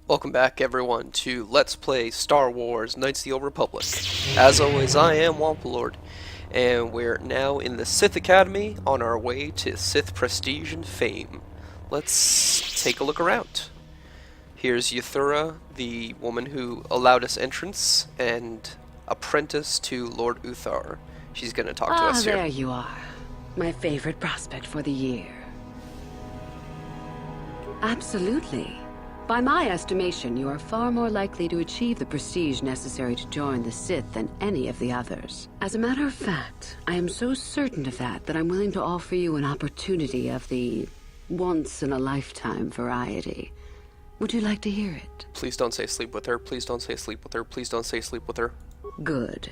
Welcome back, everyone, to Let's Play Star Wars Knights of the Old Republic. As always, I am Wampalord, and we're now in the Sith Academy on our way to Sith prestige and fame. Let's take a look around. Here's Yuthura, the woman who allowed us entrance, and apprentice to Lord Uthar. She's going to talk to us here. There you are. My favorite prospect for the year. Absolutely. By my estimation, you are far more likely to achieve the prestige necessary to join the Sith than any of the others. As a matter of fact, I am so certain of that I'm willing to offer you an opportunity of the once-in-a-lifetime variety. Would you like to hear it? Please don't say sleep with her. Please don't say sleep with her. Please don't say sleep with her. Good.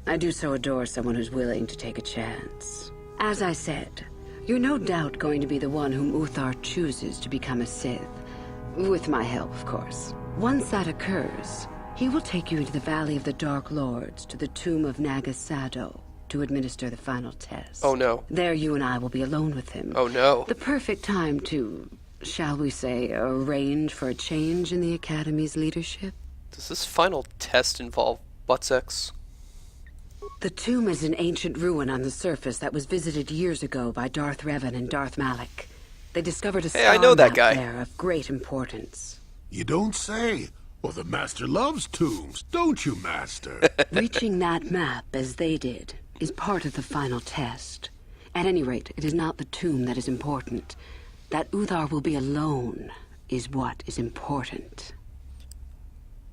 I do so adore someone who's willing to take a chance. As I said, you're no doubt going to be the one whom Uthar chooses to become a Sith. With my help, of course. Once that occurs, he will take you into the Valley of the Dark Lords to the tomb of Nagasado to administer the final test. Oh no. There you and I will be alone with him. Oh no. The perfect time to, shall we say, arrange for a change in the Academy's leadership. Does this final test involve butt sex? The tomb is an ancient ruin on the surface that was visited years ago by Darth Revan and Darth Malak. They discovered a star I know that map guy. there of great importance. You don't say. Well, the Master loves tombs, don't you, Master? Reaching that map, as they did, is part of the final test. At any rate, it is not the tomb that is important. That Uthar will be alone is what is important.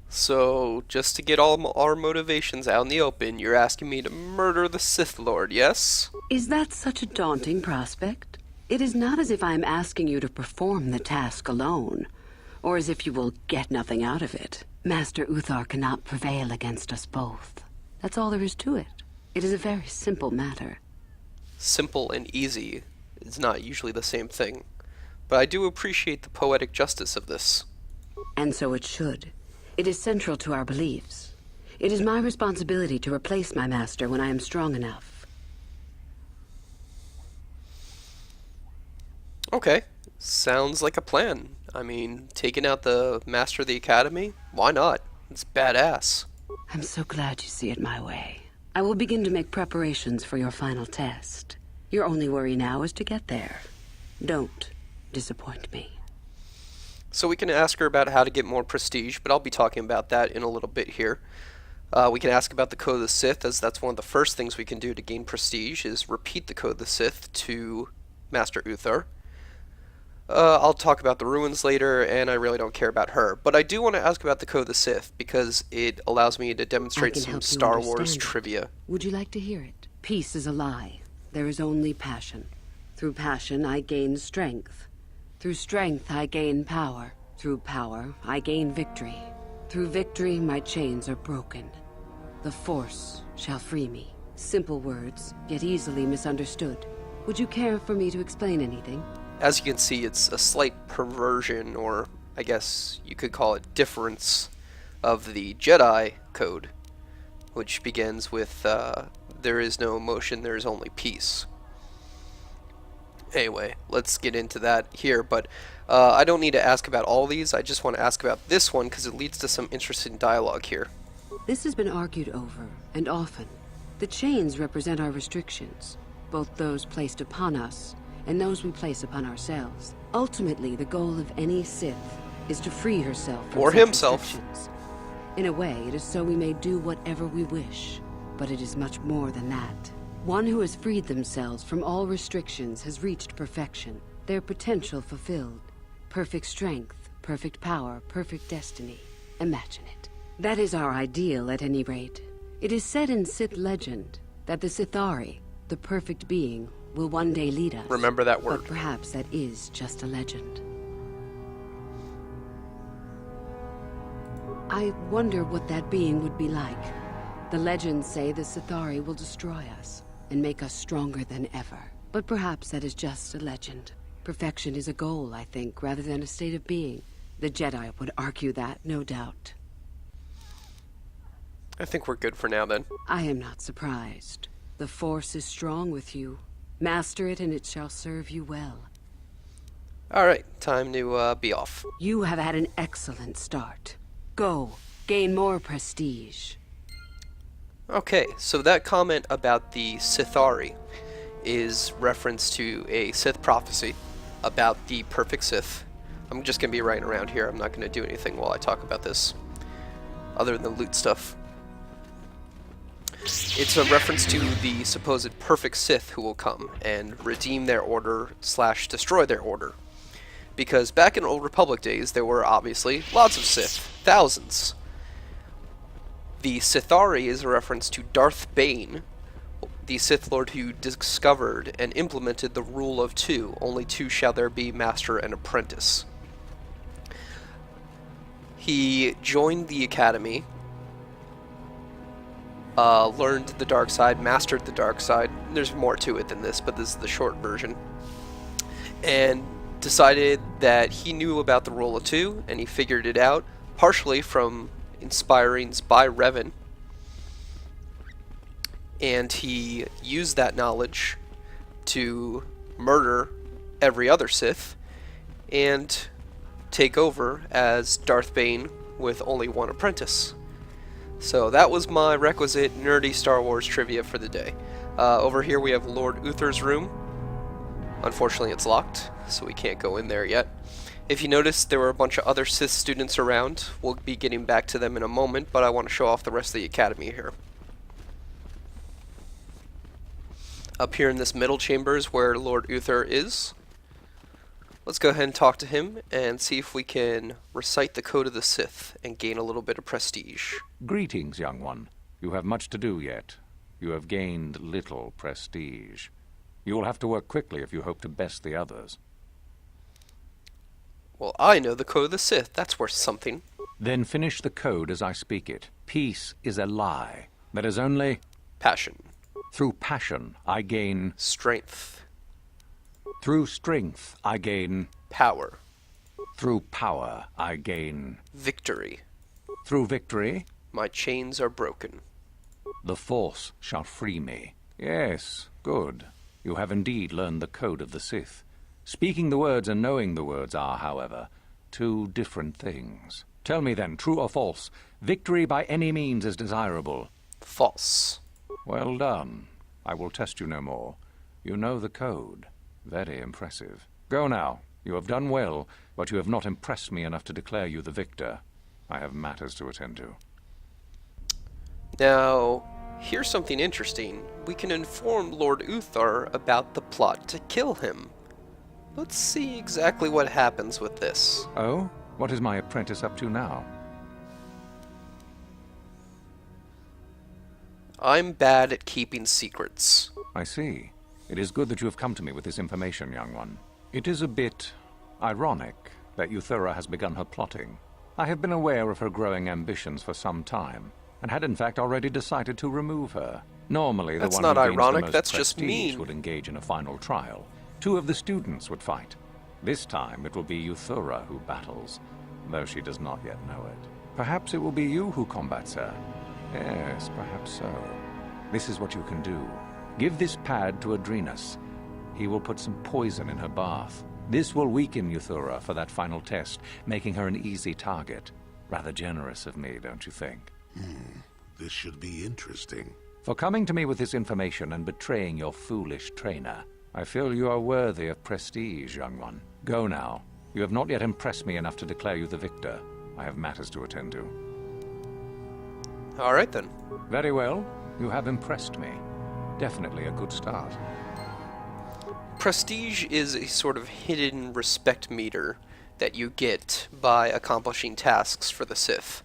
So, just to get all our motivations out in the open, you're asking me to murder the Sith Lord, yes? Is that such a daunting prospect? It is not as if I am asking you to perform the task alone, or as if you will get nothing out of it. Master Uthar cannot prevail against us both. That's all there is to it. It is a very simple matter. Simple and easy is not usually the same thing, but I do appreciate the poetic justice of this. And so it should. It is central to our beliefs. It is my responsibility to replace my master when I am strong enough. Okay, sounds like a plan. I mean, taking out the Master of the Academy? Why not? It's badass. I'm so glad you see it my way. I will begin to make preparations for your final test. Your only worry now is to get there. Don't disappoint me. So we can ask her about how to get more prestige, but I'll be talking about that in a little bit here. We can ask about the Code of the Sith, as that's one of the first things we can do to gain prestige, is repeat the Code of the Sith to Master Uthar. I'll talk about the ruins later, and I really don't care about her. But I do want to ask about the Code of the Sith, because it allows me to demonstrate some Star Wars trivia. Would you like to hear it? Peace is a lie. There is only passion. Through passion, I gain strength. Through strength, I gain power. Through power, I gain victory. Through victory, my chains are broken. The Force shall free me. Simple words, yet easily misunderstood. Would you care for me to explain anything? As you can see, it's a slight perversion, or I guess you could call it difference, of the Jedi code, which begins with, there is no emotion, there is only peace. Anyway, let's get into that here, but I don't need to ask about all these, I just want to ask about this one, because it leads to some interesting dialogue here. This has been argued over, and often. The chains represent our restrictions, both those placed upon us and those we place upon ourselves. Ultimately, the goal of any Sith is to free herself from or such himself. restrictions. In a way, it is so we may do whatever we wish, but it is much more than that. One who has freed themselves from all restrictions has reached perfection, their potential fulfilled. Perfect strength, perfect power, perfect destiny. Imagine it. That is our ideal, at any rate. It is said in Sith legend that the Sithari, the perfect being, will one day lead us. Remember that word. But perhaps that is just a legend. I wonder what that being would be like. The legends say the Sithari will destroy us and make us stronger than ever. But perhaps that is just a legend. Perfection is a goal, I think, rather than a state of being. The Jedi would argue that, no doubt. I think we're good for now then. I am not surprised. The Force is strong with you. Master it and it shall serve you well. Alright, time to be off. You have had an excellent start. Go, gain more prestige. Okay, so that comment about the Sithari is reference to a Sith prophecy about the perfect Sith. I'm just going to be writing around here. I'm not going to do anything while I talk about this, other than loot stuff. It's a reference to the supposed perfect Sith who will come and redeem their order / destroy their order. Because back in Old Republic days, there were obviously lots of Sith, thousands. The Sithari is a reference to Darth Bane, the Sith Lord who discovered and implemented the rule of two. Only two shall there be, master and apprentice. He joined the academy, learned the dark side, mastered the dark side. There's more to it than this, but this is the short version. And decided that he knew about the rule of two, and he figured it out, partially from inspirings by Revan. And he used that knowledge to murder every other Sith and take over as Darth Bane with only one apprentice. So that was my requisite nerdy Star Wars trivia for the day. Over here we have Lord Uther's room. Unfortunately it's locked, so we can't go in there yet. If you notice, there were a bunch of other Sith students around. We'll be getting back to them in a moment, but I want to show off the rest of the academy here. Up here in this middle chamber is where Lord Uther is. Let's go ahead and talk to him and see if we can recite the Code of the Sith and gain a little bit of prestige. Greetings, young one. You have much to do yet. You have gained little prestige. You will have to work quickly if you hope to best the others. Well, I know the Code of the Sith. That's worth something. Then finish the code as I speak it. Peace is a lie. There is only... Passion. Through passion, I gain... Strength. Through strength, I gain... Power. Through power, I gain... Victory. Through victory, My chains are broken. the Force shall free me. Yes, good. You have indeed learned the code of the Sith. Speaking the words and knowing the words are, however, two different things. Tell me then, true or false, victory by any means is desirable. False. Well done. I will test you no more. You know the code. Very impressive. Go now. You have done well, but you have not impressed me enough to declare you the victor. I have matters to attend to. Now, here's something interesting. We can inform Lord Uther about the plot to kill him. Let's see exactly what happens with this. Oh? What is my apprentice up to now? I'm bad at keeping secrets. I see. It is good that you have come to me with this information, young one. It is a bit ironic that Euthura has begun her plotting. I have been aware of her growing ambitions for some time, and had in fact already decided to remove her. Normally, That's the not one who gains ironic, the most that's just prestige mean. would engage in a final trial. Two of the students would fight. This time it will be Euthura who battles, though she does not yet know it. Perhaps it will be you who combats her. Yes, perhaps so. This is what you can do. Give this pad to Adrenus. He will put some poison in her bath. This will weaken Euthura for that final test, making her an easy target. Rather generous of me, don't you think? This should be interesting. For coming to me with this information and betraying your foolish trainer, I feel you are worthy of prestige, young one. Go now. You have not yet impressed me enough to declare you the victor. I have matters to attend to. Alright then. Very well. You have impressed me. Definitely a good start. Prestige is a sort of hidden respect meter that you get by accomplishing tasks for the Sith.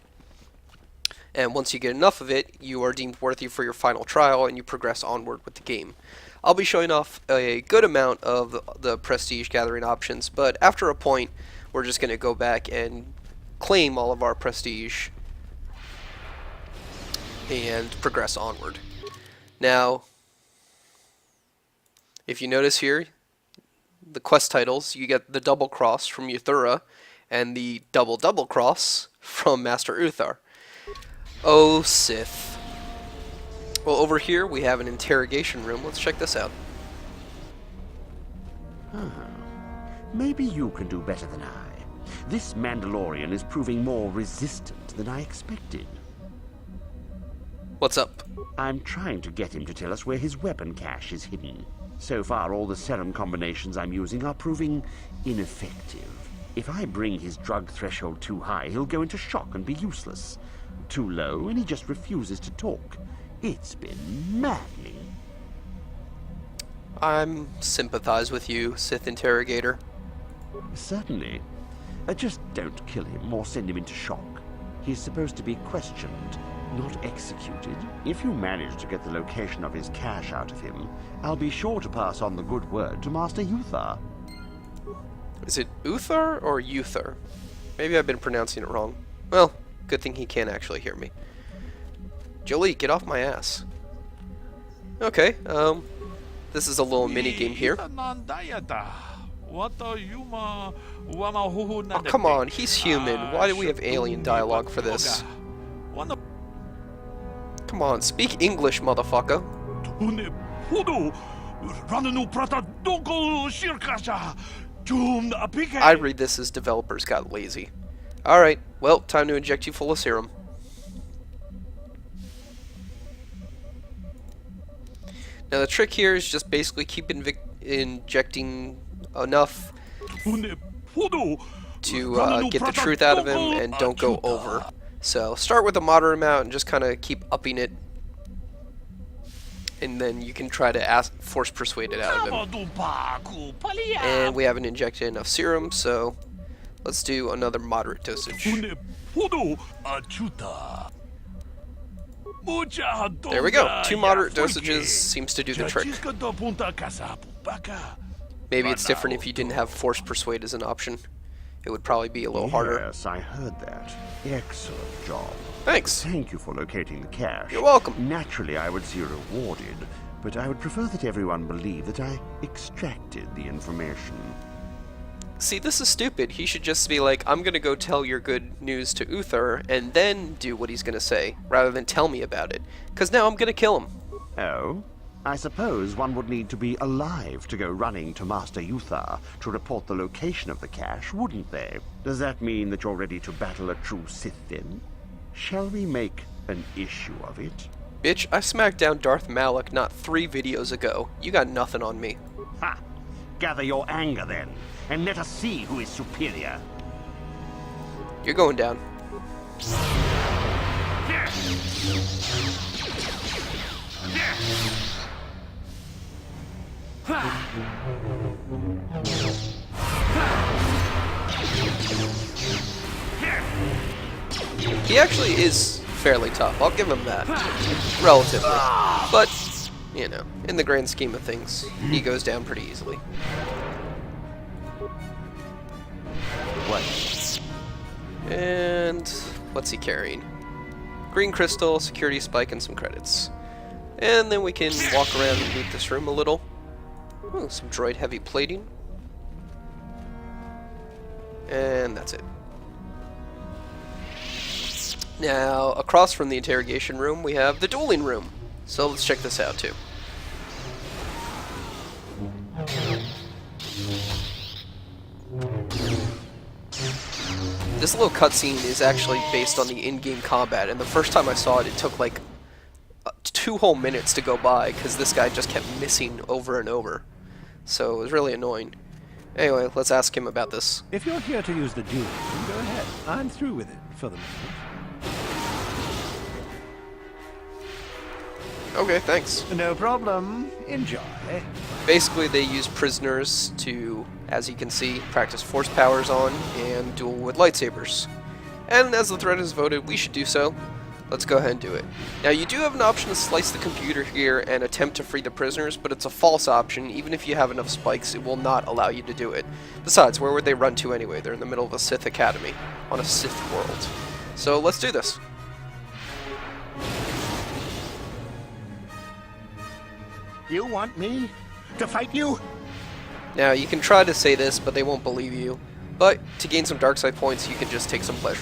And once you get enough of it, you are deemed worthy for your final trial and you progress onward with the game. I'll be showing off a good amount of the prestige gathering options, but after a point, we're just going to go back and claim all of our prestige and progress onward. Now, if you notice here, the quest titles, you get the double cross from Euthura and the double cross from Master Uthar. Oh, Sith. Well, over here we have an interrogation room. Let's check this out. Maybe you can do better than I. This Mandalorian is proving more resistant than I expected. What's up? I'm trying to get him to tell us where his weapon cache is hidden. So far, all the serum combinations I'm using are proving ineffective. If I bring his drug threshold too high, he'll go into shock and be useless. Too low, and he just refuses to talk. It's been maddening. I'm sympathize with you, Sith interrogator. Certainly. Just don't kill him or send him into shock. He's supposed to be questioned, not executed. If you manage to get the location of his cache out of him, I'll be sure to pass on the good word to Master Uthar. Is it Uthar or Uthar? Maybe I've been pronouncing it wrong. Well, good thing he can't actually hear me. Jolie, get off my ass. Okay, this is a little mini game here. Oh, come on, he's human. Why do we have alien dialogue for this? Come on, speak English, motherfucker. I read this as developers got lazy. Alright, well, time to inject you full of serum. Now the trick here is just basically keep injecting enough to get the truth out of him and don't go over. So start with a moderate amount and just kind of keep upping it, and then you can try to force persuade it out of him. And we haven't injected enough serum, so let's do another moderate dosage. There we go. 2 moderate dosages seems to do the trick. Maybe it's different if you didn't have force persuade as an option. It would probably be a little harder. Yes, I heard that. Excellent job. Thanks. Thank you for locating the cache. You're welcome. Naturally, I would see you rewarded, but I would prefer that everyone believe that I extracted the information. See, this is stupid. He should just be like, I'm gonna go tell your good news to Uthar, and then do what he's gonna say, rather than tell me about it. Because now I'm gonna kill him. Oh? I suppose one would need to be alive to go running to Master Uthar to report the location of the cache, wouldn't they? Does that mean that you're ready to battle a true Sith then? Shall we make an issue of it? Bitch, I smacked down Darth Malak not 3 videos ago. You got nothing on me. Ha! Gather your anger then, and let us see who is superior. You're going down. He actually is fairly tough. I'll give him that. Relatively. But, you know, in the grand scheme of things, he goes down pretty easily. What? And what's he carrying? Green crystal, security spike, and some credits. And then we can walk around and loot this room a little. Ooh, some droid heavy plating. And that's it. Now, across from the interrogation room, we have the dueling room. So let's check this out too. This little cutscene is actually based on the in-game combat, and the first time I saw it, it took like 2 whole minutes to go by, because this guy just kept missing over and over. So it was really annoying. Anyway, let's ask him about this. If you're here to use the dueling, go ahead. I'm through with it for the moment. Okay, thanks. No problem. Enjoy. Basically, they use prisoners to, as you can see, practice force powers on and duel with lightsabers. And as the threat is voted, we should do so. Let's go ahead and do it. Now, you do have an option to slice the computer here and attempt to free the prisoners, but it's a false option. Even if you have enough spikes, it will not allow you to do it. Besides, where would they run to anyway? They're in the middle of a Sith academy on a Sith world. So let's do this. You want me to fight you? Now, you can try to say this, but they won't believe you. But to gain some dark side points, you can just take some pleasure.